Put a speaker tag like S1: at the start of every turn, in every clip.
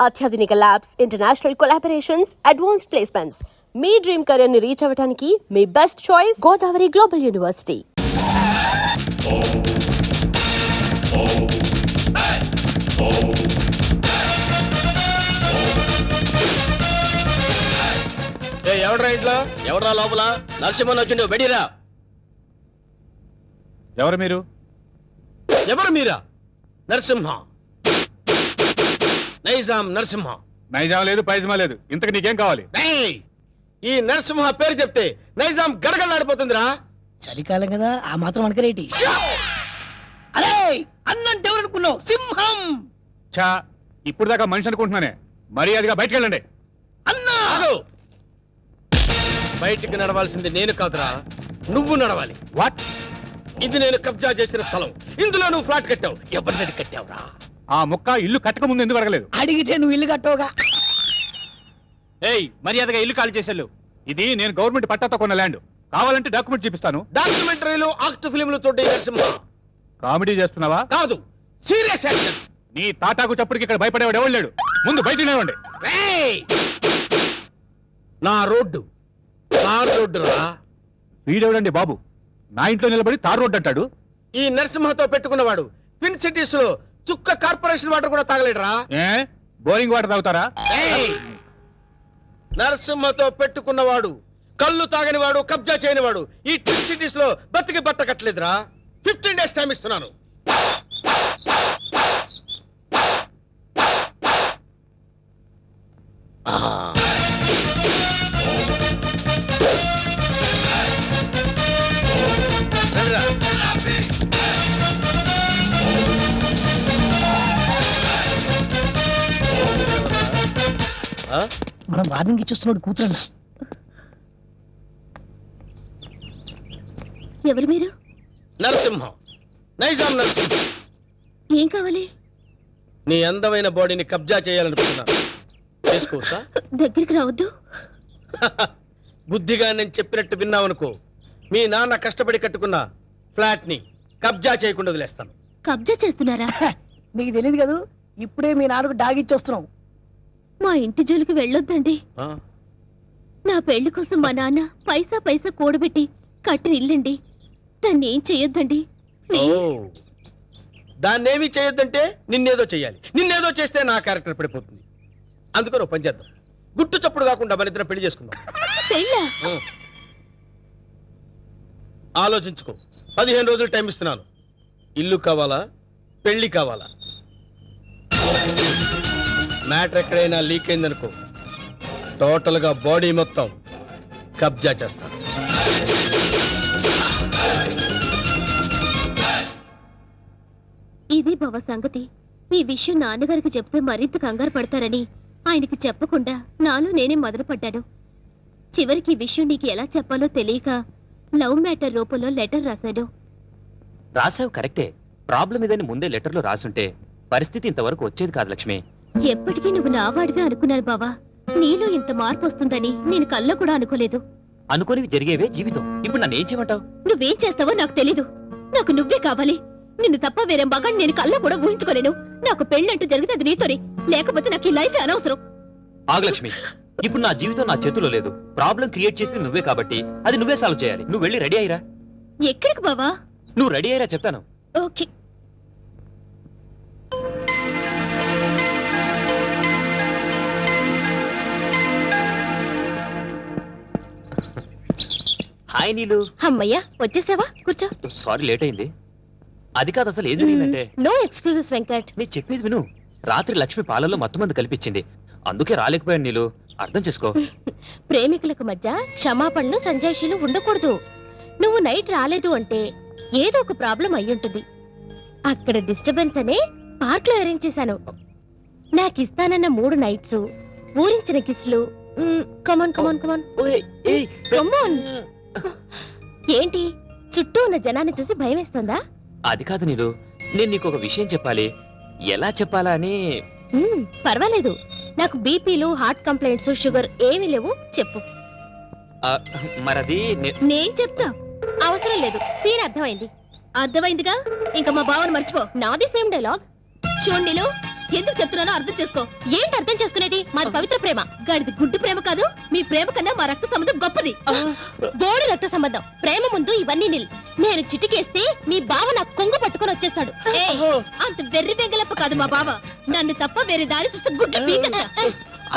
S1: అత్యాధునిక labs, international collaborations, advanced placements. మీ dream career ని రీచ్ అవ్వడానికి మీ best choice Godavari global university.
S2: ఎవడ్రా ఇంట్లో? ఎవడ్రా లోపల? నరసింహన్ వచ్చిండు, బెడిరా.
S3: ఎవరు మీరు?
S2: ఎవరు మీరా? నరసింహ, నైజాం నరసింహ.
S3: నైజాం లేదు, పైజమా లేదు. ఇంతకు నీకేం కావాలి?
S2: ఈ నరసింహ పేరు చెప్తే నైజాం గడగడలాడిపోతుందిరా.
S4: చలికాలం కదా, ఆ మాత్రం అనకరేటి. అరే అన్నంటే ఎవరనుకున్నావు? సింహం.
S3: చా, ఇప్పుడు దాకా మనిషి అనుకుంటున్నానే. మర్యాదగా బయటకు వెళ్ళండి.
S4: అన్నా
S2: బయటికి నడవాల్సింది నేను కాదురా, నువ్వు నడవాలి.
S3: వాట్?
S2: ఇది నేను కబ్జా చేసిన స్థలం. ఇందులో నువ్వు ఫ్లాట్ కట్టావు. ఎవరిని కట్టావురా?
S3: ఆ ముక్క ఇల్లు కట్టక ముందు ఎందుకు అడగలేదు?
S4: అడిగితే నువ్వు ఇల్లు కట్టవుగా.
S3: ఏయ్, మర్యాదగా ఇల్లు ఖాళీ చేసేళ్ళు. ఇది నేను గవర్నమెంట్ పట్టాతో కొన్న ల్యాండ్. కావాలంటే డాక్యుమెంట్ చూపిస్తాను.
S2: డాక్యుమెంటరీలు, ఆక్ట్ ఫిలింలు చూడండి నరసింహ.
S3: కామెడీ చేస్తున్నావా?
S2: కాదు, సీరియస్ యాక్షన్.
S3: నీ తాటాకు చప్పుడుకి ఇక్కడ భయపడేవాడు ఎవరు లేడు. ముందు బయట నిలవండి.
S2: నా రోడ్డు తార్ రోడ్డు రా.
S3: వీడెవడండి బాబు నా ఇంట్లో నిలబడి తార్ రోడ్డు అంటాడు?
S2: ఈ నరసింహతో పెట్టుకున్నవాడు ట్విన్ సిటీస్ లో చుక్క కార్పొరేషన్ వాటర్ కూడా తాగలేడురా.
S3: ఏ బోరింగ్ వాటర్ తాగుతారా?
S2: నరసింహతో పెట్టుకున్నవాడు కళ్ళు తాగని వాడు, కబ్జా చేయని వాడు ఈ ట్విన్ సిటీస్ లో బతికి బట్ట కట్టలేదురా. 15 days టైం ఇస్తున్నాను.
S4: మనం వార్నింగ్ ఇచ్చేస్తున్నాడు కూతురు.
S5: ఎవరు మీరు?
S2: నరసింహం, నైజాం నరసింహం.
S5: ఏం కావాలి?
S2: నీ అందమైన బాడీని కబ్జా చేయాలనుకుంటున్నాను. చేసుకోవచ్చా?
S5: దగ్గరికి రావద్దు.
S2: బుద్ధిగా నేను చెప్పినట్టు విన్నావనుకో, మీ నాన్న కష్టపడి కట్టుకున్న ఫ్లాట్ ని కబ్జా చేయకుండా వదిలేస్తాను.
S5: కబ్జా చేస్తున్నారా?
S4: నీకు తెలియదు కదా, ఇప్పుడే మీ నాన్నకు డాగిచ్చేస్తున్నాం.
S5: మా ఇంటి జోలికి వెళ్ళొద్దండి. నా పెళ్లి కోసం మా నాన్న పైసా పైసా కూడబెట్టి కట్టిన ఇల్లండి. దాన్ని ఏం చెయ్యొద్దండి.
S2: దాన్నేమీ చేయొద్దంటే నిన్నేదో చెయ్యాలి. నిన్నేదో చేస్తే నా క్యారెక్టర్ పడిపోతుంది. అందుకని పని చేద్దాం. గుట్టు చప్పుడు కాకుండా మన ఇద్దరం పెళ్లి చేసుకుందాం.
S5: పెళ్ళా?
S2: ఆలోచించుకో. 15 రోజులు టైం ఇస్తున్నాను. ఇల్లు కావాలా, పెళ్లి కావాలా? మ్యాటర్ ఎక్కడైనా లీక్ అయిందనుకో, టోటల్ గా బాడీ మొత్తం కబ్జా చేస్తాను.
S5: ఇది బావ సంగతి. ఈ విషయం నాన్నగారికి చెప్తే మరింత కంగారు పడతారని ఆయనకి చెప్పకుండా నాలో నేనే మొదలుపడ్డాను. చివరికి ఈ విషయం నీకు ఎలా చెప్పాలో తెలియక లవ్ మ్యాటర్ రూపంలో లెటర్ రాశాను.
S6: రాసావు కరెక్టే. ప్రాబ్లం ఇదని ముందే లెటర్లో రాసుంటే పరిస్థితి ఇంతవరకు వచ్చేది కాదు లక్ష్మి.
S5: ఎప్పటికీ నువ్వు నావాడిగా అనుకున్నాను బావా. నీలో ఇంత మార్పు వస్తుందని నేను కల్లో కూడా అనుకోలేదు.
S6: అనుకోనివి జరిగేవే జీవితం. ఇప్పుడు నన్ను ఏం చేయమంటావు?
S5: నువ్వేం చేస్తావో నాకు తెలీదు. నాకు నువ్వే కావాలి. నిన్ను తప్ప వేరే మగాన్ని నేను కల్లో కూడా ఊహించుకోలేను. నాకు పెళ్ళంటూ జరిగితే అది నీతోనే, లేకపోతే నాకు ఈ లైఫ్ అనవసరం.
S6: ఆగు లక్ష్మి, ఇప్పుడు నా జీవితం నా చేతిలో లేదు. ప్రాబ్లం క్రియేట్ చేసింది నువ్వే కాబట్టి అది నువ్వే సాల్వ్ చేయాలి. నువ్వు వెళ్ళి రెడీ అయ్యిరా.
S5: ఎక్కడికి బావా?
S6: నువ్వు రెడీ అయ్యిరా చెప్తాను.
S5: ఓకే.
S6: హాయ్ నీలు.
S5: అమ్మయ్యా, వచ్చేసావా? కూర్చో.
S6: సారీ లేట్ అయింది. అది కాదు, అసలు ఏం జరిగిందంటే.
S5: No excuses Venkat.
S6: నీ చెప్పేది విను. రాత్రి లక్ష్మి పాలల్లో మత్తుమందు కల్పించింది. అందుకే రాలేకపోయాను నీలు. అర్థం చేసుకో.
S5: ప్రేమికులకు మధ్య క్షమాపణలు సంజాయిషీలు ఉండకూడదు. నువ్వు నైట్ రాలేదు అంటే ఏదో ఒక ప్రాబ్లం అయ్యుంటుంది. అక్కడ డిస్టర్బెన్స్ అనే పార్క్ లో అరేంజ్ చేశాను. నాకు ఇస్తానన్న 3 నైట్స్, ఊరించిన కిస్లు. కమాన్ కమాన్ కమాన్ కమాన్. ఏంటి, చుట్టూ ఉన్న జనాన్ని చూసి భయం వేస్తుందా?
S6: అది కాదు నీలు, నేను నీకు ఒక విషయం చెప్పాలి. ఎలా చెప్పాలా అని.
S5: పర్వాలేదు. నాకు బీపీలు, హార్ట్ కంప్లైంట్స్, షుగర్ ఏమీ లేవు. చెప్పు.
S6: మరది
S5: నేను చెప్తా. అవసరం లేదు. సీన్ అర్థమైంది. అర్థమైందిగా. ఇంకా మా బావను మర్చిపో. నాది సేమ్ డైలాగ్. చూడండిలో ఎందుకు చెప్తున్నానో అర్థం చేసుకో. ఏంటి అర్థం చేసుకునేది? మాది పవిత్ర ప్రేమ, గాడిది గుడ్డు ప్రేమ కాదు. మీ ప్రేమ కన్నా మా రక్త సంబంధం గొప్పది. బోడి రక్త సంబంధం. ప్రేమ ముందు ఇవన్నీ నిల్. నేను చిటికేస్తే మీ బావ నా కొంగు పట్టుకొని వచ్చేస్తాడు. ఏయ్, అంత వెర్రి వెంగలప్ప కాదు మా బావ. నన్ను తప్ప వేరే దారి చూస్తే గుడ్డు పీకతా.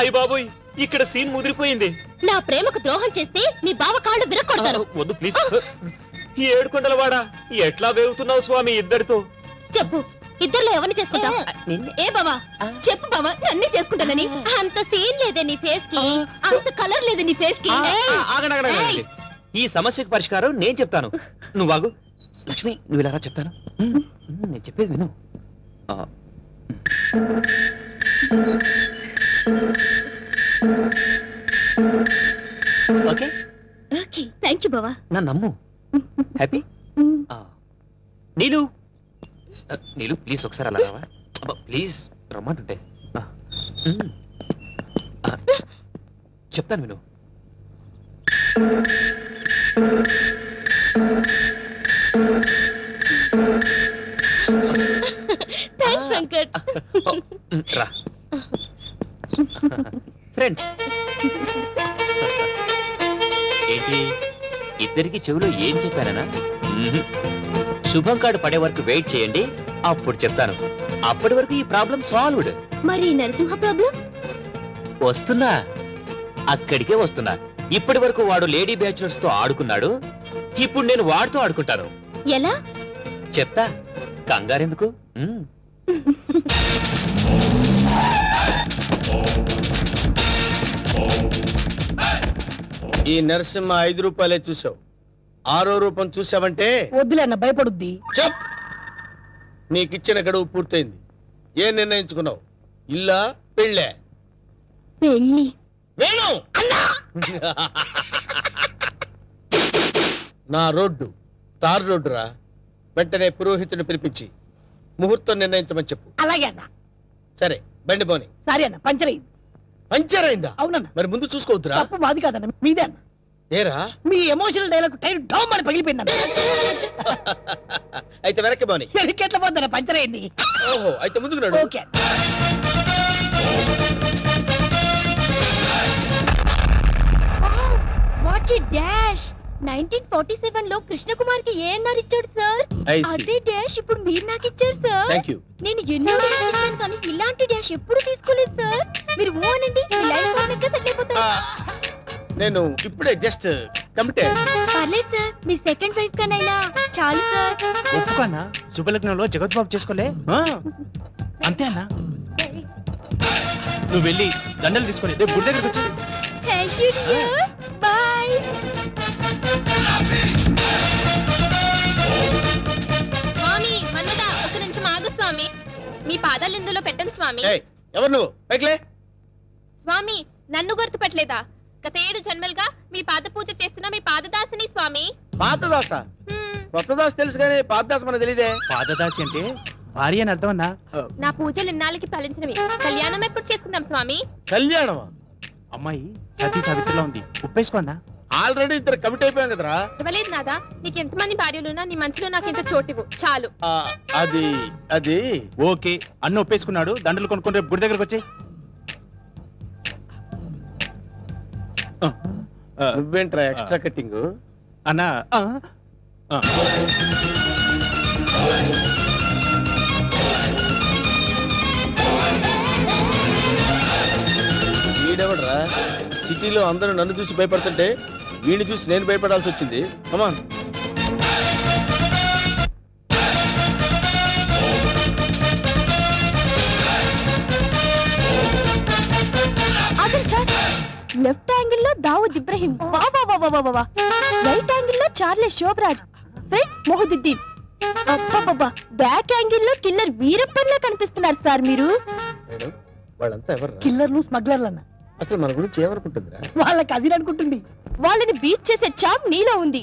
S6: అయ్య బాబోయ్, ఇక్కడ సీన్ ముదిరిపోయింది.
S5: నా ప్రేమకు ద్రోహం చేస్తే మీ బావ కాళ్ళు విరక్కొడతాను.
S6: వద్దు ప్లీజ్. ఈ ఏడుకొండలవాడా, ఎట్లా వేగుతున్నావు స్వామి ఇద్దరితో?
S5: చెప్పు, ఇద్దర్లో ఎవరిని చేసుకుంటావు? ఏ బావా, చెప్పు బావా, నన్నే చేసుకుంటానని. అంత సీన్ లేదే నీ ఫేస్ కి, అంత కలర్ లేదే నీ ఫేస్ కి.
S6: ఆగండి, ఆగండి, ఆగండి. ఈ సమస్యకు పరిష్కారం నేను చెప్తాను. నువ్వు బాగు లక్ష్మి, నువ్వు ఇలా చెప్తాను. నేను చెప్పేది విను. ఓకే
S5: ఓకే, థ్యాంక్ యూ బావా.
S6: నా నమ్ము. హ్యాపీ. నీలు, నీలు ప్లీజ్ ఒకసారి అలా రావా? ప్లీజ్ రమ్మంటుంటే. చెప్తాను విను.
S5: థ్యాంక్స్ వెంకట్.
S6: రా ఫ్రెండ్స్. ఏంటి ఇద్దరికి చెవిలో ఏం చెప్పారనా? శుభం కార్డు పడే వరకు వెయిట్ చేయండి, అప్పుడు చెప్తాను. అప్పటి వరకు ఈ ప్రాబ్లం సాల్వ్డ్.
S5: మరి నరసింహ ప్రాబ్లం?
S6: వస్తున్నా, అక్కడికే వస్తున్నా. ఇప్పటి వరకు వాడు లేడీ బ్యాచులర్స్ తో ఆడుకున్నాడు, ఇప్పుడు నేను వాడితో ఆడుకుంటాను.
S5: ఎలా
S6: చెప్తా, కంగారెందుకు?
S2: ఈ నరసింహ 5 రూపాయలే చూసావు, 6వ రూపం చూసావంటే
S4: వద్దులే అన్న, భయపడుద్ది.
S2: చెప్. నీకిచ్చిన గడువు పూర్తయింది. ఏం నిర్ణయించుకున్నావు? ఇల్లా పెళ్ళే?
S5: పెళ్ళి.
S2: వేణు నా రోడ్డు తారు రోడ్డు రా. వెంటనే పురోహితుని పిలిపించి ముహూర్తం నిర్ణయించమని చెప్పు.
S4: అలాగే అన్న.
S2: సరే బండి పోని.
S4: సారీ అన్న, పంచర్ అయింది.
S2: పంచర్ అయిందా?
S4: అవునన్న.
S2: మరి ముందు చూసుకోవద్దురా.
S4: తప్పు మాది కాదన్న, మీదే అన్న.
S2: ఏరా
S4: మీ ఎమోషనల్ డైలాగ్ టైర్ డౌన్ అని పగిలిపోయిందన్న.
S2: అయితే వెనక్కి పోని.
S4: ఎట్లా పోద్దన్న, పంచర్ అయింది.
S2: ఓహో, అయితే ముందుకు నడు.
S4: ఓకే.
S5: What a dash. 1947 లో కృష్ణకుమార్ కి ఏఎన్ఆర్ ఇచ్చాడు సార్.
S2: I see.
S5: అదే డాష్ ఇప్పుడు మీరు నాకు ఇచ్చారు సార్.
S2: Thank you.
S5: నేను ఎన్నో డాష్ ఇచ్చాను కానీ ఇలాంటి డాష్ ఎప్పుడు తీసుకోలేదు సార్. మీరు ఓ అనండి, మీ లైఫ్ పార్ట్నర్ గా సెట్ అయిపోతారు.
S2: నేను ఇప్పుడే జస్ట్ కమిటే.
S5: పర్లేదు సార్, మీ సెకండ్ వైఫ్ కనైనా చాలు సార్.
S3: ఒప్పుకన్నా శుభలగ్నంలో జగత్బాబు చేసుకోలే. అంతే అన్నా. నువ్వు వెళ్ళి దండలు తీసుకొని రేపు గుడి దగ్గరకు వచ్చి.
S5: Thank you dear, bye. స్వామి మన్మదా, ఒక నిమిషం ఆగు స్వామి. మీ పాదాలు ఇందులో పెట్టండి స్వామి.
S2: ఏయ్, ఎవరు నువ్వు? పైకిలే.
S5: స్వామి, నన్ను గుర్తుపట్టలేదా? గత 7 జన్మలుగా మీ పాద పూజ చేస్తున్న మీ పాదదాసిని స్వామి.
S2: పాతదాస? కొత్త దాస్ తెలుసు కానీ పాతదాస మనకు తెలియదే.
S3: పాదదాసి అంటే భార్య అని అర్థం అన్నా.
S5: నా పూజలు ఇన్నాళ్ళకి ఫలించినవి. కళ్యాణం ఎప్పుడు చేసుకుందాం స్వామి?
S2: కళ్యాణమా?
S3: అమ్మాయి సతీ సావిత్రిలో ఉంది, ఉప్పేసుకోన్నా.
S2: ఆల్రెడీ ఇద్దరు కమిట్ అయిపోయాం కదరా.
S5: ఇవ్వలేదు నాదా, నీకు ఎంతమంది భార్యలున్నా నీ మనసులో నాకింత చోటివ్వు చాలు.
S2: అది అది
S3: ఓకే, అన్న ఒప్పేసుకున్నాడు. దండలు కొనుక్కొని రేపు గుడి దగ్గరకు వచ్చి.
S2: నువ్వేంట్రా ఎక్స్ట్రా కట్టింగ్?
S3: అన్నా
S2: వీడెవడరా? సిటీలో అందరూ నన్ను చూసి భయపడుతుంటే వీడిని చూసి నేను భయపడాల్సి వచ్చింది. కమాన్.
S5: లెఫ్ట్ యాంగిల్ లో దావుద్ ఇబ్రహీం, రైట్ యాంగిల్ లో చార్లే శోభరాజ్, ఫ్రంట్ మొహదుద్దీన్, బ్యాక్ యాంగిల్ లో కిల్లర్ వీరప్పన్లా కనిపిస్తున్నారు సార్ మీరు.
S2: మేడం, వాళ్ళంతా ఎవరు?
S4: కిల్లర్లు, స్మగ్లర్లు అన్న.
S2: అసలు మన గురించి ఏమనుకుంటుందిరా?
S4: వాళ్ళకి అది అనుకుంటుంది.
S5: వాళ్ళని బీట్ చేసే చాప్ నీలో ఉంది.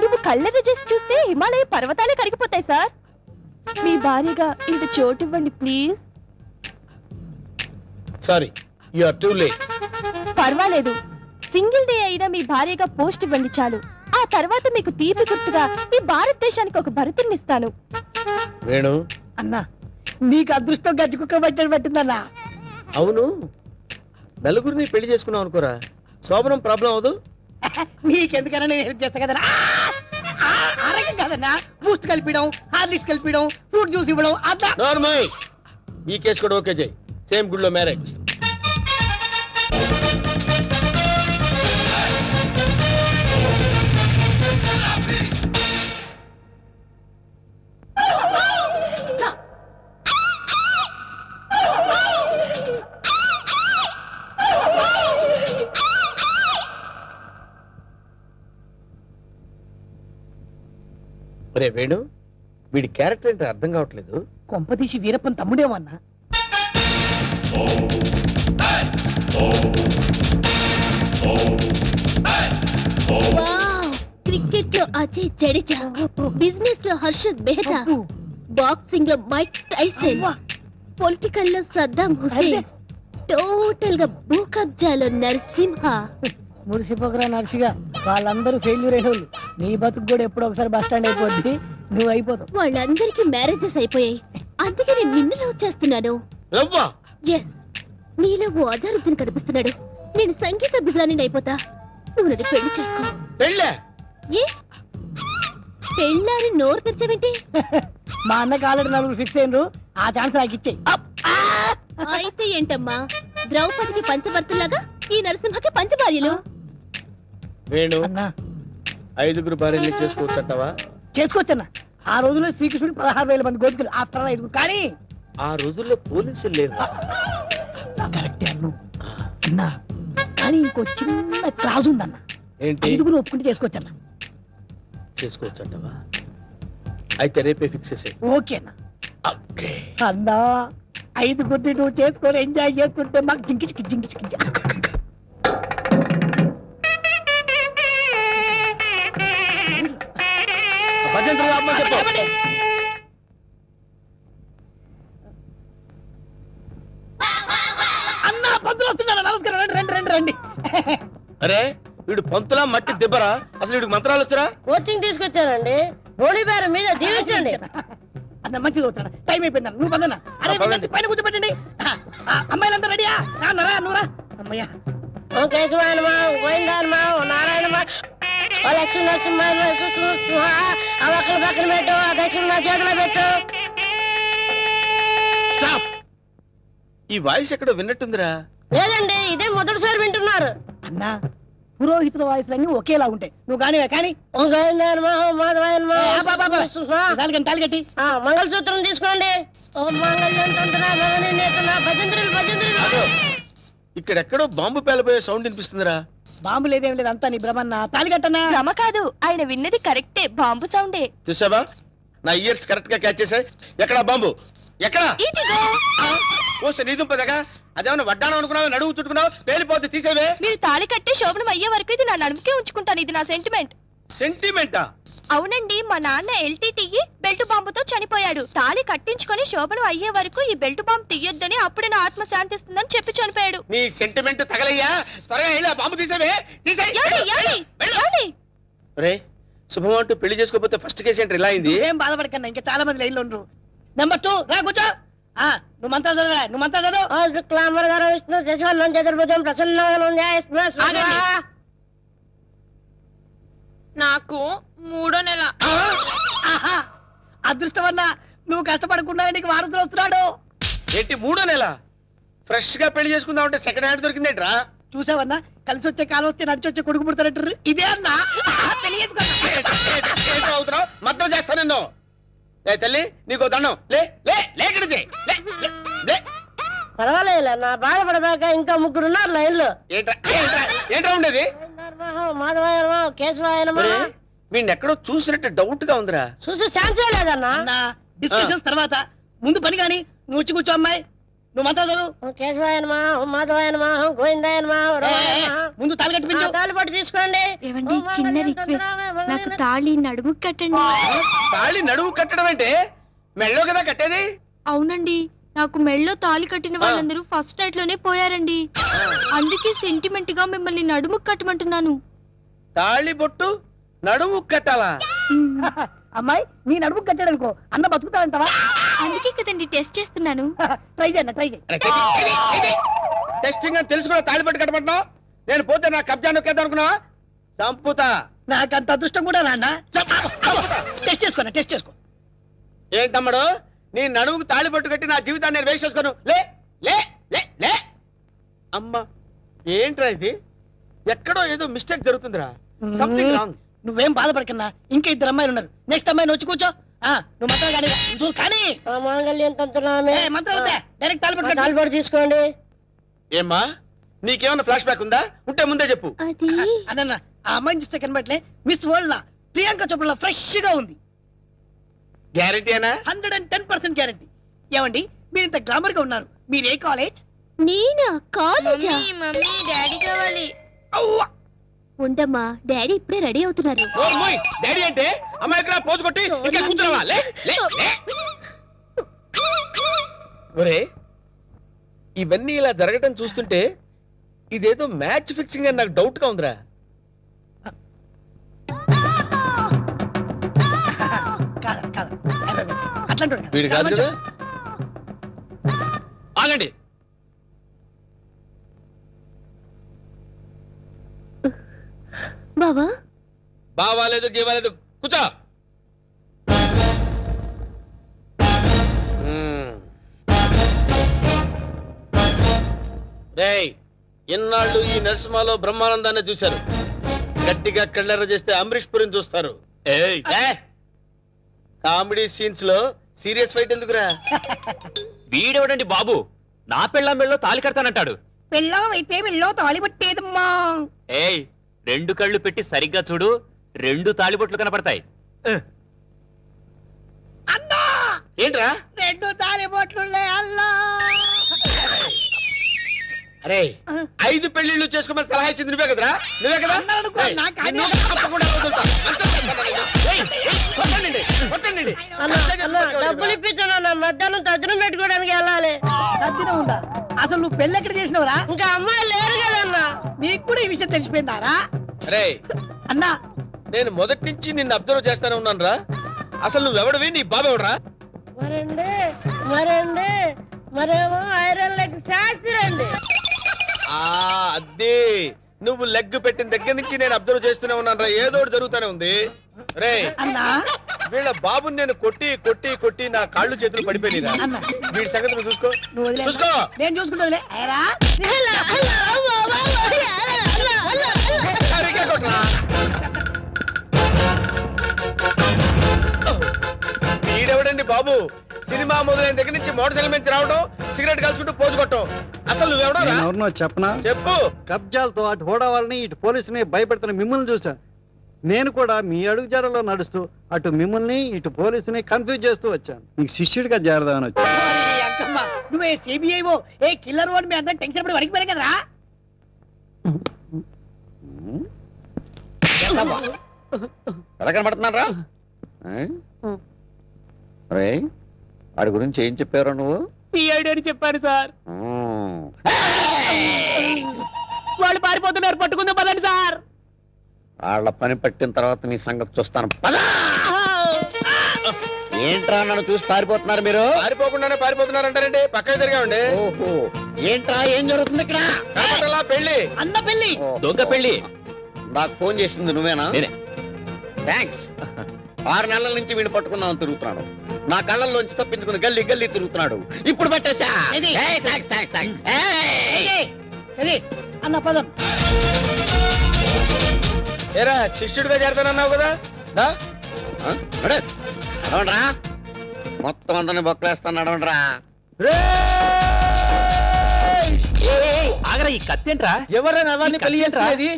S5: నువ్వు కళ్ళెర్ర చేసి చూస్తే హిమాలయ పర్వతాలే కరిగిపోతాయి సార్. మీ భార్యగా ఇంత చోటు ఇవ్వండి please.
S2: Sorry, you are too late.
S5: పర్వాలేదు, సింగిల్ డే అయినా మీ భార్యగా పోస్ట్ ఇవ్వండి చాలు. ఆ తర్వాత మీకు తీపి గుర్తుగా ఈ భారతదేశానికి ఒక భరతుని ఇస్తాను.
S2: వేణు,
S4: అన్నా నీకు అదృష్టం గజ్జి కుక్క పట్టాడు పట్టిందన్నా.
S2: అవును, నలుగురిని పెళ్లి చేసుకున్నావు అనుకోరా, శోభనం ప్రాబ్లం అవదు.
S4: నీకెందుకన్నా నేను హెల్ప్ చేస్తా కదన్నా. ఆరోగ్యం కాదన్నా, బూస్ట్ కలిపిడం, హార్లిక్స్ కలిపిడం, ఫ్రూట్ జ్యూస్ ఇవ్వడం అదా.
S2: నార్మల్, ఈ కేసు కూడా ఓకే చేయి. సేమ్ గుడ్ లో మ్యారేజ్. ఒరే వేణు, వీడి క్యారెక్టర్ ఏంటో అర్థం కావట్లేదు.
S4: కొంపదీసి వీరప్పన్ తమ్ముడేమన్నా.
S5: క్రికెట్ లో అజయ్ జడేజా, బిజినెస్ లో హర్షద్ మెహతా, బాక్సింగ్ లో మైక్ టైసన్, పొలిటికల్ లో సద్దాం హుసేన్, టోటల్ గా భూ కబ్జాలో నరసింహ.
S4: మురిసిపోకరా నర్సిగా, వాళ్ళందరూ ఫెయిల్యూర్ అయిన వాళ్ళు. నీ బతుకు కూడా ఎప్పుడో ఒకసారి బస్ స్టాండ్ అయిపోద్ది, నువ్వు అయిపోతావు.
S5: వాళ్ళందరికీ మ్యారేజెస్ అయిపోయాయి, అందుకే నేను నిన్ను లవ్ చేస్తున్నాను.
S2: రవ్వా,
S5: ఎస్, నీలో ఓ అజారుద్దీన్ కనిపిస్తున్నాడు. నేను సంగీత బిజాని అయిపోతా, నువ్వు నన్ను పెళ్లి చేసుకో.
S2: పెళ్ళే?
S5: ఏ పెళ్ళాని నోరు తెచ్చావేంటి?
S4: మా అన్నకి ఆల్రెడీ నలుగురు ఫిక్స్ అయినరు, ఆ ఛాన్స్ నాకు ఇచ్చేయి.
S5: అయితే ఏంటమ్మా, ద్రౌపదికి పంచభర్తలాగా ఈ నరసింహకి పంచభార్యలు.
S2: వేణు,
S4: అన్నా
S2: 5 భార్యలు చేసుకోవచ్చంటావా?
S4: చేసుకోవచ్చన్నా. ఆ రోజుల్లో శ్రీకృష్ణుడు 16,000 మంది గోపికలు, ఆ తర్వాత 5. కానీ
S2: ఆ రోజుల్లో పోలీసులు లేరు.
S4: కరెక్టే అన్ను అన్నా, కానీ ఇంకో చిన్న క్లాజ్ ఉందన్న.
S2: ఏంటి?
S4: 5 ఒప్పుకుంటే చేసుకోవచ్చన్నా.
S2: చేసుకోవచ్చంటావా? అయితే రేపే ఫిక్స్ చేసే.
S4: ఓకేనా
S2: ఓకే.
S4: అన్నా, 5 నువ్వు చేసుకొని ఎంజాయ్ చేసుకుంటే మాకు జింకిచికి జింకిచికి.
S2: భజంత్రులు ఆపమని చెప్పు.
S4: అన్నా, పంతులు వస్తున్నారా? నమస్కారం, రండి రండి రండి రండి.
S2: అరే, వీడు పంతులా మట్టి దెబ్బరా? అసలు వీడికి మంత్రాలు వచ్చరా?
S7: కోచింగ్ తీసుకొచ్చానండి. హోలీ బేరం మీద దీవించండి.
S4: అన్న మంచిగా అవుతాడు. టైం అయిపోయింది, నువ్వు పదన్నా. అరే
S2: పదండి.
S4: మీ పైన కూర్చోబెట్టండి. అమ్మాయిలంతా రెడీయా? రాన్నరా నువ్వురా. అమ్మయ్యా,
S7: ఓ కేశవాయనమా, గోవిందాయనమా, ఓ నారాయణమా, ఓ లక్ష్మీ నరసింహ, ఆ ఒక్కల పక్కన పెట్టు, ఆ దక్షిణ నా చేతిలో పెట్టు.
S2: స్టాప్. ఈ వాయిస్ ఎక్కడో విన్నట్టుందిరా.
S7: లేదండి, ఇదే మొదటిసారి వింటున్నారు.
S4: అన్నా, పురోహితుల వాయిస్లన్నీ ఒకేలా ఉంటాయి. నువ్వు కానివే కానీ.
S7: ఓ గోవిందాయనమా, ఓ మాధవాయనమా,
S4: తాలిగట్టి
S7: ఆ మంగళసూత్రం తీసుకోండి. ఓ మంగళ్యం తంత్ర భవని నేతన భజంత్రులు భజంత్రులు.
S2: అదో, ఇక్కడెక్కడో బాంబు పేలబోయే సౌండ్ వినిపిస్తుందిరా.
S4: బాంబు లేదేం లేదు, అంతా నీ భ్రమన్న. తాలిగట్టన్నా.
S8: భ్రమ కాదు, ఆయన విన్నది కరెక్టే, బాంబు సౌండే.
S2: చూసావా, నా ఇయర్స్ కరెక్ట్ గా క్యాచ్ చేశాయి. ఎక్కడా బాంబు? ఎక్కడా?
S8: ఇదిగో.
S2: ఓసే నీ దుంపదగా, అదేమన్నా వడ్డానం అనుకున్నావు, నడువు చుట్టుకున్నావు, పేలిపోతే తీసేవే.
S8: మీరు తాళి కట్టి శోభనం అయ్యే వరకు ఇది నా నడుముకే ఉంచుకుంటాను, ఇది నా సెంటిమెంట్.
S2: సెంటిమెంటా?
S8: అవునండి, మా నాన్న ఎల్టీటీఈ బెల్ట్ బాంబుతో చనిపోయాడు. తాళి కట్టించుకొని శోభనం అయ్యే వరకు ఈ బెల్ట్ బాంబు తీయొద్దని, అప్పుడే నా ఆత్మ శాంతిస్తుందని చెప్పి చనిపోయాడు.
S2: నీ సెంటిమెంట్ తగలయ్యా. త్వరగా వెళ్ళి ఆ బాంబు తీసేవే. రే, శుభం అంటూ పెళ్లి చేసుకోకపోతే ఫస్ట్ కేసు ఏంటి ఇలా అయింది?
S4: ఏం బాధపడకన్నా, ఇంకా చాలా మంది లైన్లో ఉండరు. నెంబర్ 2 రా కూర్చో. నువ్వు మంత్రాలు చదవరా, నువ్వు మంత్రాలు చదువు.
S7: ఓ శుక్లాంబర గారు విష్ణు శశివర్ణం చతుర్భుజం ప్రసన్నం
S8: ఆగండి. నాకు 3వ నెల.
S4: ఆహా, అదృష్టమన్నా, నువ్వు కష్టపడకుండా నీకు వారసులు వస్తున్నాడు.
S2: ఏంటి 3వ నెల? ఫ్రెష్ గా పెళ్లి చేసుకుందామంటే సెకండ్ హ్యాండ్ దొరికిందేట్రా?
S4: చూసావన్నా, కలిసి వచ్చే కాలం వస్తే నడిచి వచ్చే కొడుకు పుడతారంటారు. ఇదే అన్నా పెళ్లి చేసుకో.
S2: అవుతున్నావు, మద్దతు చేస్తా నిన్ను. ఏ తల్లి, నీకు దండం. లే లే లేకడితే
S7: పర్వాలేదు, నా బాధపడబాక ఇంకా 3 ఉన్నారు లైన్లో.
S2: ఏంట్రా ఉండేది?
S7: మాధవాయనమా, కేశవాయనమా.
S2: వీడిని ఎక్కడో చూసినట్టు డౌట్ గా ఉందిరా.
S7: చూసే ఛాన్సే లేదన్నా.
S4: అన్నా, డిస్కషన్స్ తర్వాత ముందు పని కానీ నువ్వు వచ్చి కూర్చో. అమ్మాయి, నువ్వు మంత్రాలు చదువు.
S7: ఓ కేశవాయనమా, ఓ మాధవాయనమా, ఓ గోవిందాయనమా, ఓ రమణాయనమా.
S4: ముందు తాళి కట్టిపించు.
S7: తాళి పట్టు తీసుకోండి.
S8: ఏవండి, చిన్న రిక్వెస్ట్, నాకు తాళి నడుము కట్టండి.
S2: తాళి నడువు కట్టడం అంటే మెళ్ళో కదా కట్టేది.
S8: అవునండి, నాకు మెళ్ళో తాళి కట్టిన వాళ్ళందరూ ఫస్ట్ నైట్ లోనే పోయారండి. అందుకే సెంటిమెంట్ గా మిమ్మల్ని నడుము కట్టమంటున్నాను.
S2: తాళి బొట్టు నడువు కట్టాలా?
S4: అమ్మాయి, నీ నడుము కట్టాడనుకో, అన్న బతుకుతాడంటావా?
S8: అందుకే కదండి టెస్ట్ చేస్తున్నాను.
S4: ట్రై చేయండి ట్రై చేయి.
S2: టెస్టింగ్ అని తెలుసు కూడా తాళిపట్టు కట్టమంటున్నావు. నేను పోతే నా కబ్జా నొక్కేద్దాం అనుకున్నా. చంపుతా.
S4: నాకంత అదృష్టం కూడా రాండా. టెస్ట్ చేసుకోండి టెస్ట్ చేసుకో.
S2: ఏంటమ్మడు నీ నడుముకు తాళిపట్టు కట్టి నా జీవితాన్ని నేను వేస్ట్ చేసుకోను. లే లే లే లే. అమ్మా ఏంట్రా ఇది? ఎక్కడో ఏదో మిస్టేక్ జరుగుతుందిరా. Something wrong.
S4: నువ్వేం బాధపడకన్నా, ఇంకా 2 అమ్మాయిలు ఉన్నారు. నెక్స్ట్ అమ్మాయిని వచ్చి కూర్చో. నువ్వు మంత్రాలు కానీ నువ్వు కానీ
S7: మాంగళ్యం తంతునామే
S4: మంత్రాలు డైరెక్ట్ తాలిపట్టు
S7: తాలిపడి తీసుకోండి.
S2: ఏమ్మా నీకేమన్నా ఫ్లాష్ బ్యాక్ ఉందా? ఉంటే ముందే చెప్పు.
S8: అది
S4: అన్న ఆ అమ్మాయిని చూస్తే కనబట్లే మిస్ వరల్డ్ లా ప్రియాంక చోప్రా ఫ్రెష్ గా ఉంది.
S2: గ్యారెంటీనా?
S4: 110% గ్యారంటీ. ఏమండి మీరు ఇంత గ్లామర్ గా ఉన్నారు, మీరు ఏ కాలేజ్?
S8: నేనా? కాలేజా? మమ్మీ డాడీ కావాలి.
S5: ఉండమ్మా, డాడీ ఇప్పుడే రెడీ అవుతున్నారు.
S2: డాడీ అంటే అమ్మాయి ఇక్కడ పోజు కొట్టి ఇంకా కూతురవా? లే లే లే. ఒరే ఇవన్నీ ఇలా జరగటం చూస్తుంటే ఇదేదో మ్యాచ్ ఫిక్సింగ్ అని నాకు డౌట్ గా ఉందిరా.
S4: అట్లాంటి
S2: వీడు కాదు కదా. ఆగండి.
S5: బావా,
S2: బావాలేదు గీవాలేదు, కూర్చో. రేయ్ ఇన్నాళ్ళు ఈ నరసింహలో బ్రహ్మానందాన్ని చూశారు. గట్టిగా కళ్ళెర్ర చేస్తే అమరీష్ పురిని చూస్తారు.
S6: ఏయ్
S2: కామెడీ సీన్స్ లో సీరియస్ ఫైట్ ఎందుకురా?
S6: వీడెవడండి బాబు? నా పెళ్ళాం మెళ్ళో తాలి కడతానంటాడు.
S4: పెళ్ళం అయితే వెళ్ళో తాళి పట్టేదమ్మా.
S6: ఏయ్ 2 కళ్ళు పెట్టి సరిగ్గా చూడు, 2 తాళిబొట్లు కనపడతాయి.
S4: అన్నా
S2: ఏంట్రా?
S4: 2 తాళిబొట్లున్నాయి అల్లా.
S2: అరే 5 పెళ్లిళ్ళు చేసుకోమని సలహా ఇచ్చింది నువ్వే కదరా? నువ్వే కదా?
S4: అన్నాడనుకో,
S2: ఏయ్,
S4: నాకు
S2: నిన్ను
S4: అదే.
S2: తప్పకుండా వదులుతా. అంతా చెప్పండి. ఏయ్, ఏయ్, కొట్టండి, కొట్టండి.
S7: డబ్బులు ఇప్పించాను, మధ్యాహ్నం తజ్జనం పెట్టుకోవడానికి వెళ్ళాలి.
S4: తద్దినం ఉందా? అసలు నువ్వు పెళ్ళి ఎక్కడ చేసినవరా?
S7: ఇంకా అమ్మాయి లేరు కదన్నా.
S4: నీకు కూడా ఈ విషయం తెలిసిపోయిందారా?
S2: అరే
S4: అన్నా
S2: నేను మొదటి నుంచి నిన్ను అబ్జర్వ్ చేస్తానే ఉన్నాను రా. అసలు నువ్వెవడవి? నీ బాబెవడరా?
S7: మరండి మరేమో ఐరన్ లెగ్ శాస్త్రి అండి.
S2: అదే నువ్వు లెగ్ పెట్టిన దగ్గర నుంచి నేను అబ్జర్వ్ చేస్తూనే ఉన్నాను రా. ఏదో ఒకటి జరుగుతూనే ఉంది. రే
S4: అన్నా
S2: వీళ్ళ బాబుని నేను కొట్టి కొట్టి కొట్టి నా కాళ్ళు చేతులు పడిపోయినా.
S4: అన్నా
S2: వీడి సంగతి నువ్వు చూసుకో.
S4: నువ్వు వదిలే.
S2: చూసుకో.
S4: నేను చూసుకుంటా.
S2: సరిగ్గా కొట్రా. వీడెవడండి బాబు? సినిమా మొదలైన దగ్గర నుంచి మోటార్ సైకిల్ మీద రావడం, సిగరెట్ కలుసుకుంటూ పోజు కొట్టడం. అసలు నువ్వెవడరా?
S9: ఎవరినో చెప్పనా?
S2: చెప్పు.
S9: కబ్జాలతో అటు హోడా వాళ్ళని ఇటు పోలీసుని భయపెడుతున్న మిమ్మల్ని చూసా. నేను కూడా మీ అడుగుజాడలో నడుస్తూ అటు మిమ్మల్ని ఇటు పోలీసుని కన్ఫ్యూజ్ చేస్తూ వచ్చాను. మీకు శిష్యుడిగా చేరదామని వచ్చాను.
S4: అంకమ్మ నువ్వే సిబిఐఓ ఏ కిల్లర్ వాడు మీ అందరం టెన్షన్ పడి వడికి పోయాం కదరా.
S10: ఎలా కనబడుతున్నారా? రే వాడి గురించి ఏం చెప్పారు నువ్వు?
S7: సిఐడి అని చెప్పారు సార్. వాళ్ళు పారిపోతున్నారు, పట్టుకుందాం పదండి సార్.
S10: వాళ్ళ పని పట్టిన తర్వాత నీ సంగతి చూస్తాను. ఏంట్రా నన్ను చూసి పారిపోతున్నారు మీరు?
S2: పారిపోకుండానే పారిపోతున్నారంటారండి. పక్కన తిరిగామండి.
S10: ఓహో ఏంట్రా ఏం జరుగుతుంది ఇక్కడ?
S2: కనపడలా పెళ్లి.
S4: అన్న పెళ్లి.
S6: దొంగ పెళ్లి.
S10: నాకు ఫోన్ చేసింది నువ్వేనా?
S6: నేనే.
S10: థ్యాంక్స్. 6 నెలల నుంచి వీడిని పట్టుకుందామని తిరుగుతున్నాడు. నా కళ్ళల్లోంచి తప్పించుకుని గల్లీ గల్లీ తిరుగుతున్నాడు. ఇప్పుడు పట్టేసా.
S4: ఏది?
S10: ఏయ్, థాంక్స్, థాంక్స్, థాంక్స్. ఏయ్!
S4: అన్న పదం.
S2: ఏరా శిష్యుడిగా చేరతానన్నావు కదా? దా.
S10: ఆ? నడు. నడవండ్రా. మొత్తం అందరిని బొక్కలేస్తాను. నడవండ్రా.
S6: ఆగరా, ఈ కత్తేంట్రా?
S2: ఎవరైనా ఎవరిని పెళ్లి చేసుకునేది?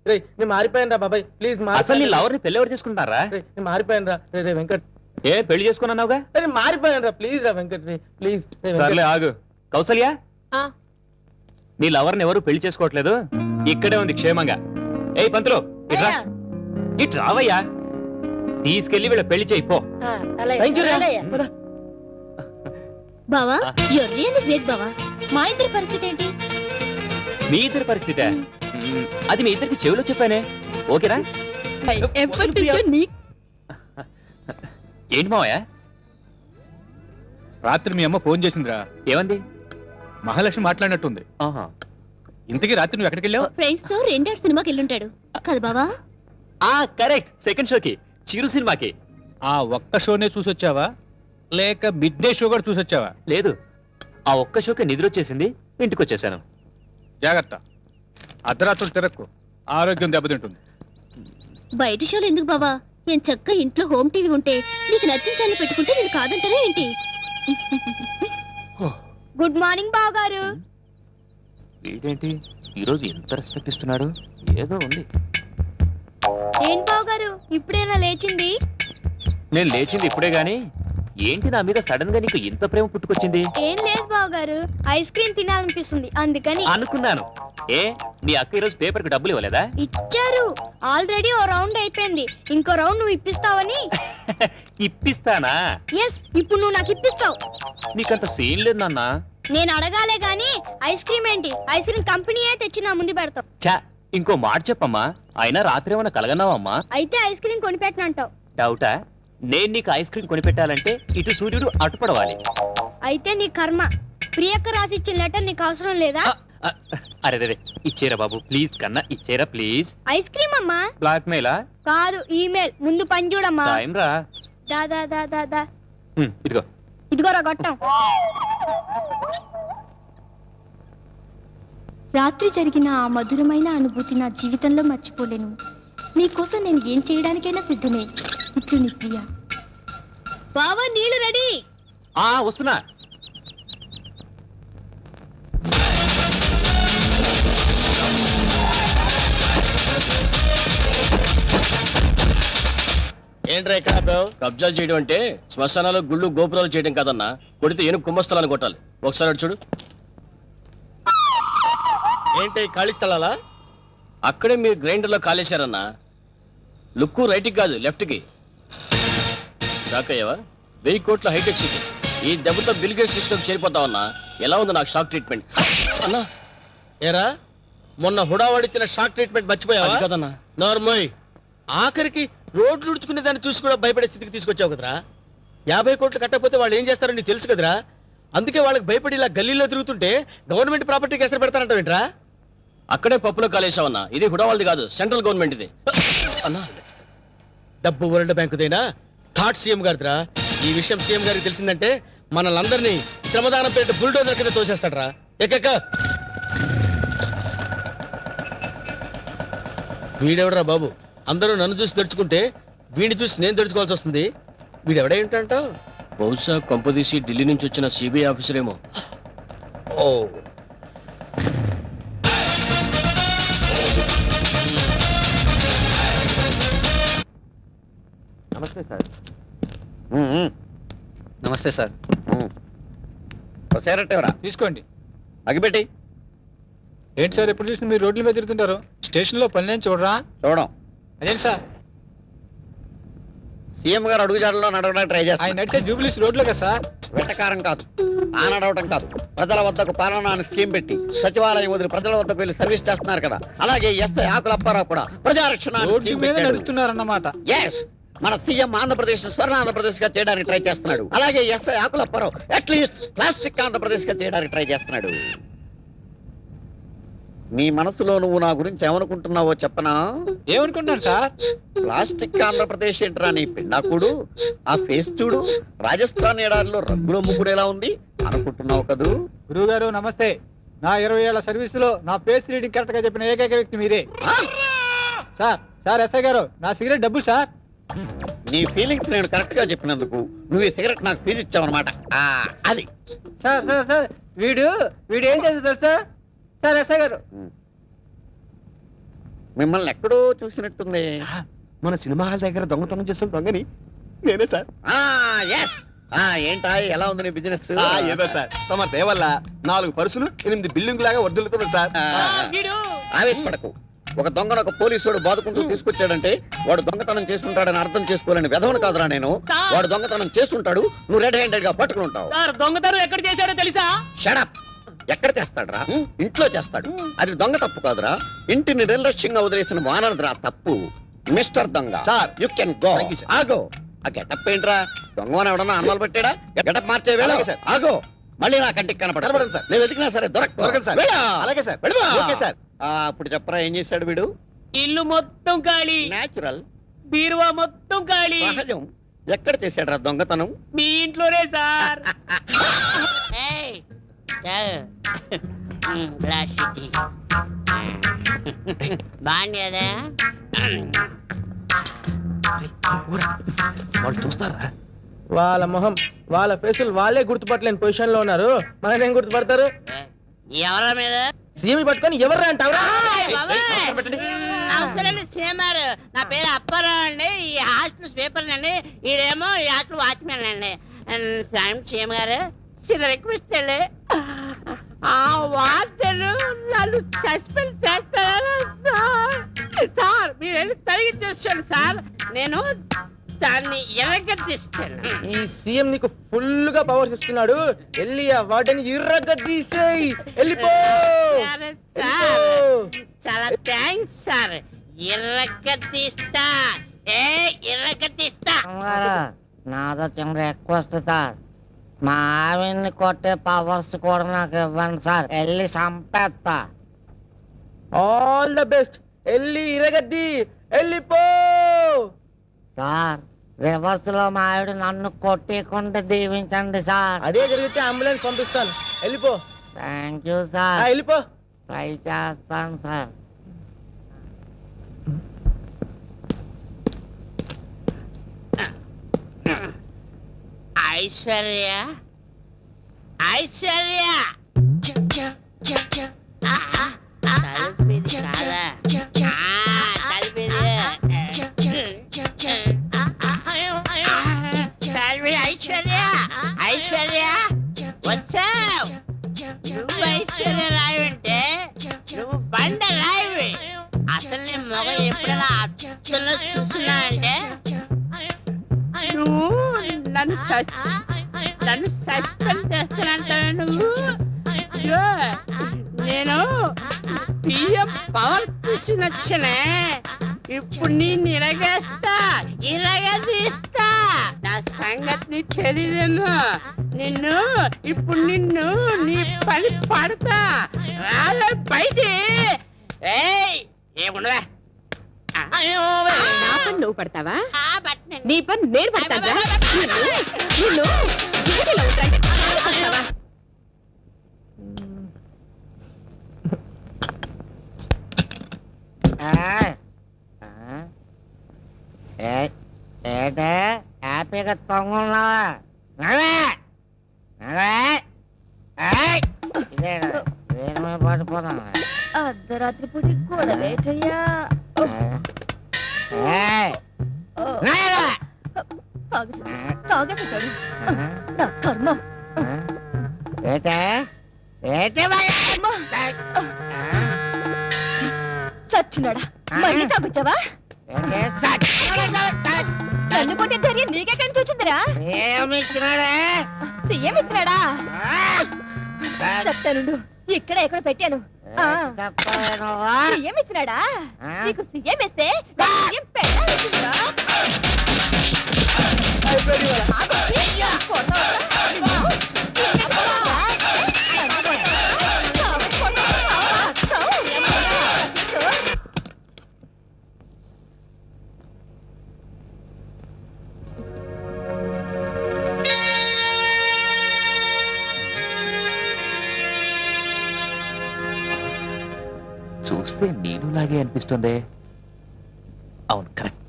S2: రేయ్ నేను మారిపోయాను రా బాబాయ్, ప్లీజ్.
S6: అసలు నీ లవర్ని పెళ్లి ఎవరు చేసుకుంటారా?
S2: నేను మారిపోయాను రా. రే వెంకట్,
S6: ఏ పెళ్లి చేసుకున్నావుగా?
S2: నేను మారిపోయాను రా. ప్లీజ్ రా వెంకట్, ప్లీజ్.
S6: సర్లే ఆగు. కౌసల్య, నీ లవర్ని ఎవరు పెళ్లి చేసుకోవట్లేదు, ఇక్కడే ఉంది క్షేమంగా. ఏయ్ పంతులు, ఇట్రా. ఇటు రావయ్యా. తీసుకెళ్లి వీళ్ళ పెళ్లి చేయి పో.
S5: బావా, you're really great బావా. మా ఇద్దరి పరిస్థితి ఏంటి?
S6: మీ ఇద్దరి పరిస్థితి అది మీ ఇద్దరికి చెవిలో చెప్పానే. ఓకేనా?
S8: ఎప్పటి నుంచో నీ
S6: ఏంటి మావయ్య?
S3: రాత్రి మీ అమ్మ ఫోన్ చేసిందిరా.
S6: ఏమంది?
S3: మహాలక్ష్మి మాట్లాడినట్టుంది.
S6: ఆహా.
S3: ఇంతకీ రాత్రి నువ్వు ఎక్కడికి వెళ్ళావు?
S5: ఫ్రెండ్స్ తో రెండేడు సినిమాకి వెళ్ళుంటాడు కదా బావా?
S6: కరెక్ట్, సెకండ్ షోకి, చిరు సినిమాకి.
S3: ఆ ఒక్క షోనే చూసొచ్చావా లేక మిడ్ డే షో కూడా చూసొచ్చావా?
S6: లేదు, ఆ ఒక్క షోకి నిద్ర వచ్చేసింది, ఇంటికి వచ్చేసాను.
S3: జాగ్రత్త, అర్ధరాత్రులు తిరక్కు, ఆరోగ్యం దెబ్బతింటుంది.
S5: బయట షోలు ఎందుకు బావా? నేను చక్కగా ఇంట్లో హోమ్ టీవీ ఉంటే నీకు నచ్చిన ఛానల్ పెట్టుకుంటే నేను కాదంటారా ఏంటి?
S8: గుడ్ మార్నింగ్ బావగారు.
S6: వీడేంటి ఈరోజు ఎంత రెస్పెక్ట్ ఇస్తున్నాడు? ఏదో ఉంది.
S8: ఏం బావగారు ఇప్పుడేనా లేచింది?
S6: నేను లేచింది ఇప్పుడే గాని, ఏంటి నా మీద సడన్ గా నీకు ఇంత ప్రేమ పుట్టుకొచ్చింది?
S8: ఏం లేదు బావగారు, ఐస్ క్రీమ్ తినాలనిపిస్తుంది అందుకని.
S6: అనుకున్నాను. ఏ, మీ అక్క ఈరోజు పేపర్ కి డబ్బులు ఇవ్వలేదా?
S8: ఇచ్చారు, ఆల్రెడీ ఓ రౌండ్ అయిపోయింది, ఇంకో రౌండ్ నువ్వు ఇప్పిస్తావని.
S6: ఇప్పిస్తానా?
S8: ఎస్, ఇప్పుడు నువ్వు నాకు ఇప్పిస్తావు.
S6: నీకంత సీన్ లేదు నాన్న.
S8: నేను అడగాలే గాని ఐస్ క్రీమ్ ఏంటి? ఐస్ క్రీమ్ కంపెనీయే తెచ్చి నా ముందు పెడతావు.
S6: చా, ఇంకో మాట చెప్పమ్మా. అయినా రాత్రి ఏమైనా కలగన్నావమ్మా?
S8: అయితే ఐస్ క్రీమ్ కొనిపెట్టనంటావు.
S6: డౌటా? నేను నీకు ఐస్ క్రీమ్ కొనిపెట్టాలంటే ఇటు సూర్యుడు అటు పడవాలి.
S8: అయితే నీ కర్మ. ప్రియక్క రాసి ఇచ్చిన లెటర్ నీకు అవసరం లేదా?
S6: అరే రే, ఇచ్చేరా బాబు ప్లీజ్, కన్నా ఇచ్చేరా ప్లీజ్.
S8: ఐస్ క్రీమ్ అమ్మా.
S6: బ్లాక్ మెయిలా?
S8: కాదు, ఈమెయిల్. ముందు పని చూడమ్మా.
S6: టైం రా.
S8: దా దా దా దా దా.
S6: ఇదిగో.
S8: ఇదిగోరా గొట్టం. రాత్రి జరిగిన ఆ మధురమైన అనుభూతి నా జీవితంలో మర్చిపోలేను. నీకోసం నేను ఏం చేయడానికైనా సిద్ధమే. ఇప్పుడు నీ ప్రియ.
S5: బావా నీళ్లు రెడీ.
S6: వస్తున్నా.
S2: ఏంట్రా ఇక్కడ ఆపావు?
S11: కబ్జాలు చేయడం అంటే శ్మశానాలు గుళ్ళు గోపురాలు చేయడం కాదన్నా, కొడితే ఏనుగు కుంభస్థలాన్ని కొట్టాలి. ఒకసారి అటు చూడు.
S2: ఏంటి ఖాళీ స్థలాలా?
S11: అక్కడే మీరు గ్రైండర్ లో కాలేశారన్నా. లుక్కు రైట్ కి కాదు లెఫ్ట్ కి. రాకయ్యవా 1000 కోట్ల హైటెక్ సిటీ. ఈ దెబ్బతో బిల్ గేట్స్ లిస్ట్ లోకి చేరిపోతావన్నా. ఎలా ఉంది నాకు షాక్ ట్రీట్మెంట్ అన్నా?
S2: ఏరా, మొన్న హుడావాడిచ్చిన షాక్ ట్రీట్మెంట్ మర్చిపోయావా?
S11: అది కాదన్నా.
S2: నార్మల్. ఆఖరికి రోడ్లు ఉడుచుకునే దాన్ని చూసి కూడా భయపడే స్థితికి తీసుకొచ్చావు కదరా. 50 కోట్లు కట్టకపోతే వాళ్ళు ఏం చేస్తారో నీకు తెలుసు కదరా. అందుకే వాళ్ళకి భయపడి ఇలా గల్లీలో తిరుగుతుంటే గవర్నమెంట్ ప్రాపర్టీకి ఎసరు పెడతానంటావు ఏంట్రా?
S11: అక్కడే పప్పులో కాలేశావన్నా. ఇది హుడావాళ్ళది కాదు, సెంట్రల్ గవర్నమెంట్ ఇది అన్నా.
S2: డబ్బు వరల్డ్ బ్యాంకుదైనా థాట్ సీఎం గారిదిరా. ఈ విషయం సీఎం గారికి తెలిసిందంటే మనల్ని శ్రమదానం పేట బుల్డోజర్ కింద తోసేస్తాడరా. ఎక్క వీడెవడరా బాబు? అందరూ నన్ను చూసి తెరుచుకుంటే వీడిని చూసి నేను తెరుచుకోవాల్సి వస్తుంది. వీడెవడే ఏంటంటావు?
S11: బహుశా కొంపదీసి ఢిల్లీ నుంచి వచ్చిన సిబిఐ ఆఫీసర్ ఏమో.
S2: ఓ,
S10: నమస్తే సార్.
S11: నమస్తే సార్.
S10: సిగరెట్ ఎవరా?
S3: తీసుకోండి.
S10: అగిపెట్టి.
S3: ఏంటి సార్ ఎప్పుడు చూసిన మీరు రోడ్ల మీద తిరుగుతుంటారు? స్టేషన్ లో పని చూడరా?
S10: చూడం.
S3: అదేంటి సార్,
S10: సీఎం గారు అడుగుజాడలో నడవడానికి ట్రై చేస్తారు.
S3: ఆయన నడిచే జూబ్లీస్ రోడ్లో కదా సార్.
S10: వెట్టకారం కాదు, ఆ నడవటం కాదు. ప్రజల వద్దకు పాలన అని స్కీమ్ పెట్టి సచివాలయం వదిలి ప్రజల వద్దకు వెళ్ళి సర్వీస్ చేస్తున్నారు కదా. అలాగే ఎస్ఐ ఆకుల అప్పారావు కూడా ప్రజారక్షణ అని
S3: రోడ్డు
S10: scheme
S3: మీద
S10: పెట్టాడు.
S3: నడుస్తున్నారన్నమాట.
S10: Yes, మన సీఎం ఆంధ్రప్రదేశ్ స్వర్ణ ఆంధ్రప్రదేశ్ గా చేయడానికి ట్రై చేస్తున్నాడు. అలాగే ఎస్ఐ ఆకుల అప్పారావు అట్లీస్ట్ ప్లాస్టిక్ ఆంధ్రప్రదేశ్ గా చేయడానికి ట్రై చేస్తున్నాడు. నీ మనసులో నువ్వు నా గురించి ఏమనుకుంటున్నావో చెప్పనా?
S3: ఏమనుకుంటున్నారు సార్?
S10: ప్లాస్టిక్ ఆంధ్రప్రదేశ్ ఏంట్రా నీ పిండాకుడు? ఆ ఫేస్ చూడు, రాజస్థాన్ ఎడారిలో రంగుల ముగ్గురు ఎలా ఉంది అనుకుంటున్నావు కదూ?
S3: గురువు గారు నమస్తే. నా 20 ఏళ్ల సర్వీస్ లో నా ఫేస్ రీడింగ్ కరెక్ట్ గా చెప్పిన ఏకైక వ్యక్తి మీరే సార్. సార్ ఎస్ఐ గారు, నా సిగరెట్ డబ్బులు సార్.
S10: నీ ఫీలింగ్స్ నేను కరెక్ట్ గా చెప్పినందుకు నువ్వు ఈ సిగరెట్ నాకు ఫీజు ఇచ్చావన్నమాట. అది
S4: సార్ సార్ సార్ వీడు ఏం చేస్తారు సార్? సార్ ఎస్ఐ గారు,
S10: మిమ్మల్ని ఎక్కడో చూసినట్టుంది.
S2: మన సినిమా హాల్ దగ్గర దొంగతనం చేసిన దొంగని నేనే సార్.
S10: ఏంటా ఎలా ఉంది నీ బిజినెస్?
S2: ఏదో సార్, తమ దేవల్ల 4 పర్సులు 8 బిల్డింగ్ లాగా వర్దిల్లుతున్నాడు సార్.
S10: ఆవేశపడకు. ఒక దొంగను ఒక పోలీసుడు బాదుకుంటూ తీసుకొచ్చాడంటే వాడు దొంగతనం చేస్తుంటాడని అర్థం చేసుకోలేని వెధవను కాదురా నేను. వాడు దొంగతనం చేస్తుంటాడు, నువ్వు రెడ్ హ్యాండెడ్ గా పట్టుకుని ఉంటావు.
S4: దొంగతనం ఎక్కడ చేశాడో తెలుసా?
S10: షడప్. ఎక్కడ చేస్తాడురా? ఇంట్లో చేస్తాడు. అది దొంగ తప్పు కాదురా, ఇంటిని నిర్లక్ష్యంగా వదిలేసిన వానరురా తప్పు. మిస్టర్ దొంగ
S2: sir,
S10: you can go.
S2: Thank you, sir.
S10: ఆగో. ఆ గెటప్ ఏంట్రా? దొంగని ఎవడన్నా అన్నాలు పెట్టాడా? గెటప్ మార్చే వేళ ఆగో, మళ్ళీ నా కంటికి కనపడదు సార్. నేను వెతికినా సరే దొరకదు సార్. అలాగే సార్, సార్. ఇప్పుడు చెప్పరా ఏం చేశాడు వీడు?
S7: ఇల్లు మొత్తం ఖాళీ,
S10: న్యాచురల్,
S7: బీరువా మొత్తం ఖాళీ.
S10: సహజం. ఎక్కడ చేశాడు దొంగతనం?
S7: మీ ఇంట్లోనే సార్.
S4: బాగుండేదా?
S6: వాళ్ళు చూస్తారా?
S2: వాళ్ళ మొహం వాళ్ళ ఫేసులు వాళ్ళే గుర్తుపట్టలేని పొజిషన్ లో ఉన్నారు. మనల్ని ఏం గుర్తుపడతారు?
S4: ఎవరా మీద
S2: సీఎం పట్టుకొని ఎవర్రా అంటావురా?
S4: అవసరం సీఎంఆర్. నా పేరు అప్పారావు అండి. ఈ హాస్టల్ స్వీపర్ అండి. ఈడేమో ఈ హాస్టల్ వాచ్మెన్ అండి. సీఎం గారు చిన్న రిక్వెస్ట్ అండి. ఆ వార్తలు నన్ను సస్పెండ్ చేస్తారా సార్? సార్ మీరు తొలగించేస్తాను సార్. నేను దాన్ని ఎరగదీస్తాను.
S2: ఈ సీఎం నీకు ఫుల్ గా పవర్స్ ఇస్తున్నాడు. వెళ్ళి ఆ వాటిని ఇర్రగా తీసేయి. వెళ్ళిపో.
S4: సరే సార్, చాలా థ్యాంక్స్ సార్. ఎర్రగదీస్తా. ఎర్రగదీస్తా.
S7: నాదో చిన్న రిక్వెస్ట్ సార్. మా ఆవిడ్ని కొట్టే పవర్స్ కూడా నాకు ఇవ్వండి సార్. వెళ్ళి చంపేస్తా.
S2: All the best. వెళ్ళి ఇరగద్ది. వెళ్ళిపో
S7: సార్. రివర్స్ లో మా ఆవిడ నన్ను కొట్టేకుండా దీవించండి సార్.
S2: అదే జరిగితే అంబులెన్స్ పంపిస్తాను. వెళ్ళిపో.
S7: Thank you sir.
S2: వెళ్ళిపో.
S7: ట్రై చేస్తాను సార్.
S4: ఐశ్వర్య, ఐశ్వర్య, తలుపిది కాదా? తలుపిది. ఐశ్వర్య, ఐశ్వర్య వచ్చావు. నువ్వు ఐశ్వర్య రాయంటే నువ్వు బండ రాయి. అసలు నీ మొగ ఎప్పుడైనా అచ్చలో చూస్తున్నా అంటే నువ్వు నన్ను సస్పెండ్ చేస్తానంటావు. నువ్వు నేను బియ్యం పవర్ చూసి నచ్చనే. ఇప్పుడు నేను ఇరగదీస్తా. నా సంగతి తెలియదేమో. ఇప్పుడు నిన్ను నీ పని పడతా. రాలే బయటి. ఏముండవా?
S8: నా పని నువ్వు పడతావా? నీ పని నేను పడతావా?
S7: ఏంటే హ్యాపీగా తొంగున్నావా? పడిపోతాను.
S8: అర్ధరాత్రి పూట గొడవేటయ్యా. తాగేసాడు నా కర్మ. చచ్చినాడా? మళ్ళీ తాగొచ్చావా? నన్ను కొట్టే ధైర్యం నీకెక్కడి నుంచి వచ్చిందిరా? సీఎం ఇచ్చినాడా? చెప్తాను, ఇక్కడ ఎక్కడ పెట్టాను. సీఎం ఇచ్చినాడా? నీకు సీఎం ఇస్తే సీఎం పెట్టాల్సిందిరా.
S6: చూస్తే నేను లాగే అనిపిస్తుంది. అవును, కరెక్ట్.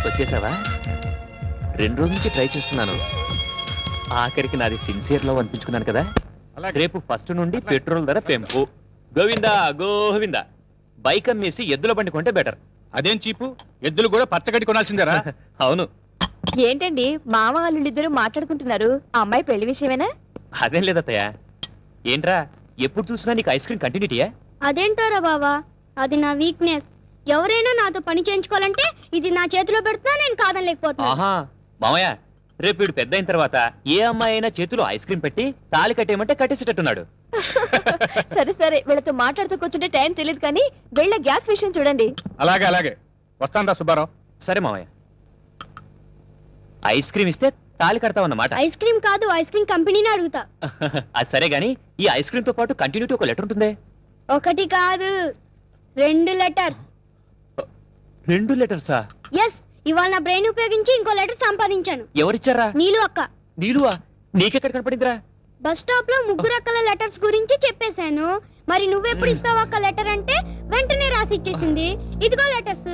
S6: వచ్చేసావా? 2 రోజుల నుంచి ట్రై చేస్తున్నాను. ఆఖరికి నాది సిన్సియర్ లవ్ అనిపించుకున్నాను కదా. రేపు ఫస్ట్ నుండి పెట్రోల్ ధర పెంపు. గోవిందా గోవిందా. బైక్ అమ్మేసి ఎద్దుల బండి కొంటే బెటర్.
S3: అదేం చీపు? ఎద్దులు కూడా పచ్చగడ్డి కొనాల్సిందేరా?
S6: అవును,
S8: ఏంటండి మామ వాళ్ళిద్దరూ మాట్లాడుకుంటున్నారు అమ్మాయి పెళ్లి విషయమేనా?
S6: అదేం లేదత్తయ్య. ఏంట్రా ఎప్పుడు చూసినా నీకు ఐస్ క్రీమ్ కంటిన్యూటీయా?
S7: అదేంటారా బావా, అది నా వీక్నెస్. ఎవరైనా నాతో పని చేయించుకోవాలంటే ఇది నా చేతిలో పెడుతున్నా నేను కాదనలేకపోతున్నా.
S6: ఆహా మామయ్య, రేపు వీడు పెద్ద అయిన తర్వాత ఏ అమ్మాయి అయినా చేతిలో ఐస్ క్రీమ్ పెట్టి తాళి కట్టేయమంటే కట్టేసేటట్టున్నాడు.
S8: సరే సరే, వీళ్ళతో మాట్లాడుతూ కూర్చుంటే టైం తెలియదు కానీ వెళ్ళ గ్యాస్ విషయం చూడండి.
S3: అలాగే అలాగే వస్తాను సుబ్బారావు.
S6: సరే మామయ్య, ఐస్ క్రీమ్ ఇస్తే తాళి కడతావన్నమాట.
S7: ఐస్ క్రీమ్ కాదు, ఐస్ క్రీమ్ కంపెనీని అడుగుతా.
S6: అది సరే గాని ఈ ఐస్ క్రీమ్ తో పాటు కంటిన్యూటీ ఒక లెటర్ ఉంటుంది.
S7: ఒకటి కాదు, 2 లెటర్స్.
S6: 2 లెటర్సా?
S7: ఎస్, ఇవాళ నా బ్రెయిన్ ఉపయోగించి ఇంకో లెటర్ సంపాదించాను.
S6: ఎవరిచ్చారా?
S7: నీలు అక్క.
S6: నీలువా? నీకెక్కడ కనపడిందిరా?
S7: బస్ స్టాప్ లో 3 అక్కల లెటర్స్ గురించి చెప్పేశాను. మరి నువ్వెప్పుడు ఇస్తావు అక్క లెటర్ అంటే వెంటనే రాసి ఇచ్చేసింది. ఇదిగో లెటర్స్.